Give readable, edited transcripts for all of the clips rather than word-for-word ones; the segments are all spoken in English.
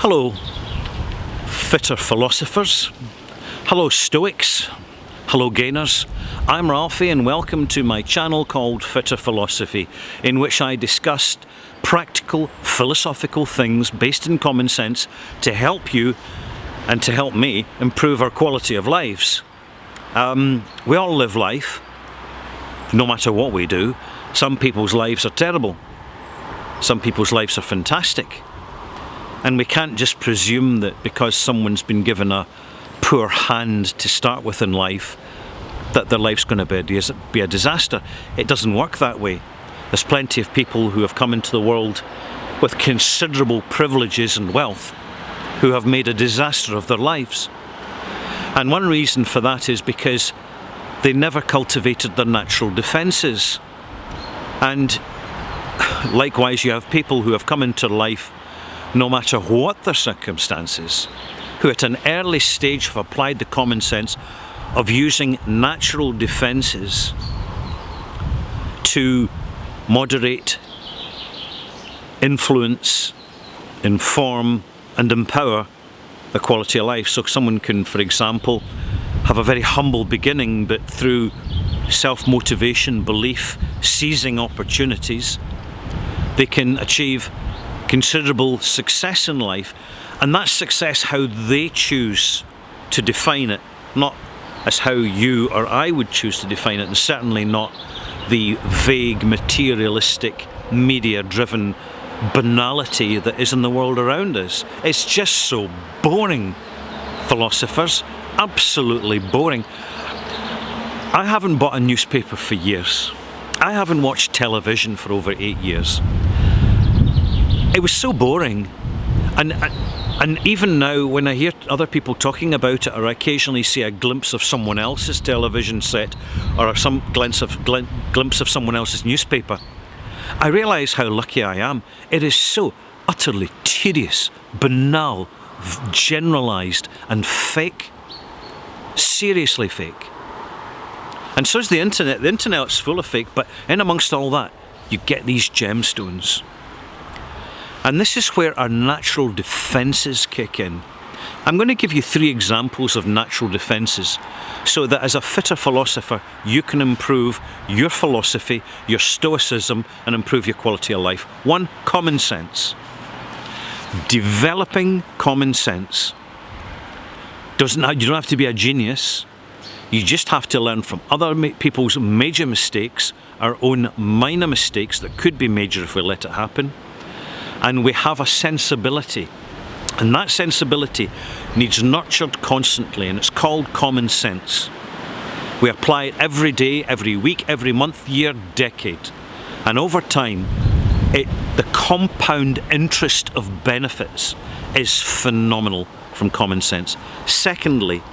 Hello, fitter philosophers. Hello, Stoics. Hello, gainers. I'm Ralphie and welcome to my channel called Fitter Philosophy, in which I discuss practical, philosophical things based in common sense to help you and to help me improve our quality of lives. We all live life, no matter what we do. Some people's lives are terrible. Some people's lives are fantastic. And we can't just presume that because someone's been given a poor hand to start with in life, that their life's going to be a disaster. It doesn't work that way. There's plenty of people who have come into the world with considerable privileges and wealth who have made a disaster of their lives. And one reason for that is because they never cultivated their natural defences. And likewise, you have people who have come into life, no matter what their circumstances, who at an early stage have applied the common sense of using natural defences to moderate, influence, inform and empower the quality of life. So someone can, for example, have a very humble beginning, but through self-motivation, belief, seizing opportunities, they can achieve considerable success in life, and that's success how they choose to define it, not as how you or I would choose to define it, and certainly not the vague, materialistic, media-driven banality that is in the world around us. It's just so boring, philosophers, absolutely boring. I haven't bought a newspaper for years. I haven't watched television for over 8 years. It was so boring, and even now when I hear other people talking about it, or I occasionally see a glimpse of someone else's television set or some glimpse of someone else's newspaper, I realise how lucky I am. It is so utterly tedious, banal, generalised and fake. Seriously fake. And so is the internet. The internet's full of fake, but in amongst all that, you get these gemstones. And this is where our natural defences kick in. I'm going to give you 3 examples of natural defences so that as a fitter philosopher you can improve your philosophy, your stoicism, and improve your quality of life. 1, common sense. Developing common sense. You don't have to be a genius. You just have to learn from other people's major mistakes, our own minor mistakes that could be major if we let it happen. And we have a sensibility, and that sensibility needs nurtured constantly, and it's called common sense. We apply it every day, every week, every month, year, decade, and over time the compound interest of benefits is phenomenal from common sense. Secondly,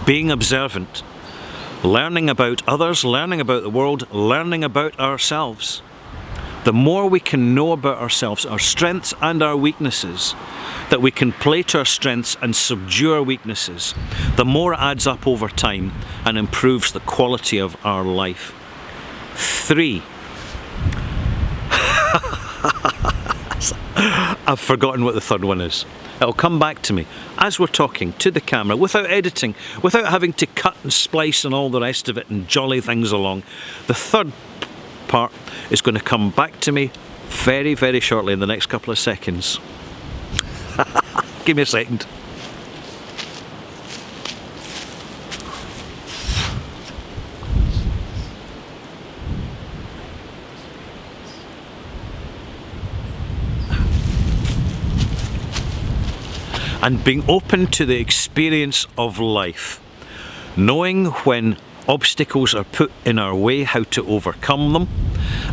being observant, learning about others, learning about the world, learning about ourselves. The more we can know about ourselves, our strengths and our weaknesses, that we can play to our strengths and subdue our weaknesses, the more it adds up over time and improves the quality of our life. 3. I've forgotten what the third one is. It'll come back to me as we're talking to the camera, without editing, without having to cut and splice and all the rest of it and jolly things along. The third part is going to come back to me very, very shortly in the next couple of seconds. Give me a second. And being open to the experience of life, knowing when obstacles are put in our way, how to overcome them,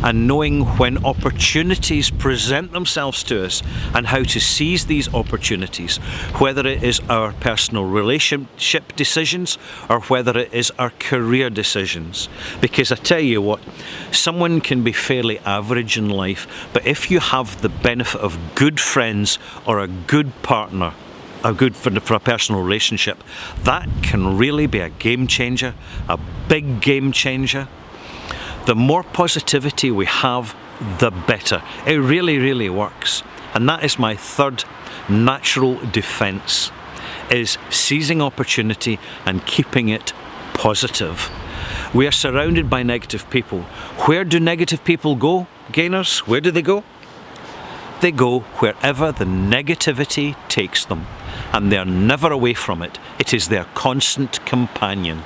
and knowing when opportunities present themselves to us and how to seize these opportunities, whether it is our personal relationship decisions or whether it is our career decisions. Because I tell you what, someone can be fairly average in life, but if you have the benefit of good friends or a good partner, for a personal relationship, that can really be a game changer, a big game changer. The more positivity we have, the better. It really, really works. And that is my third natural defence is seizing opportunity and keeping it positive. We are surrounded by negative people. Where do negative people go, gainers? Where do they go? They go wherever the negativity takes them, and they're never away from it. It is their constant companion.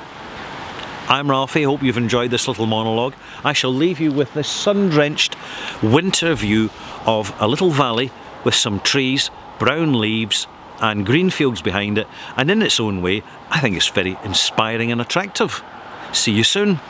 I'm Ralphie. Hope you've enjoyed this little monologue. I shall leave you with this sun-drenched winter view of a little valley with some trees, brown leaves and green fields behind it, and in its own way I think it's very inspiring and attractive. See you soon.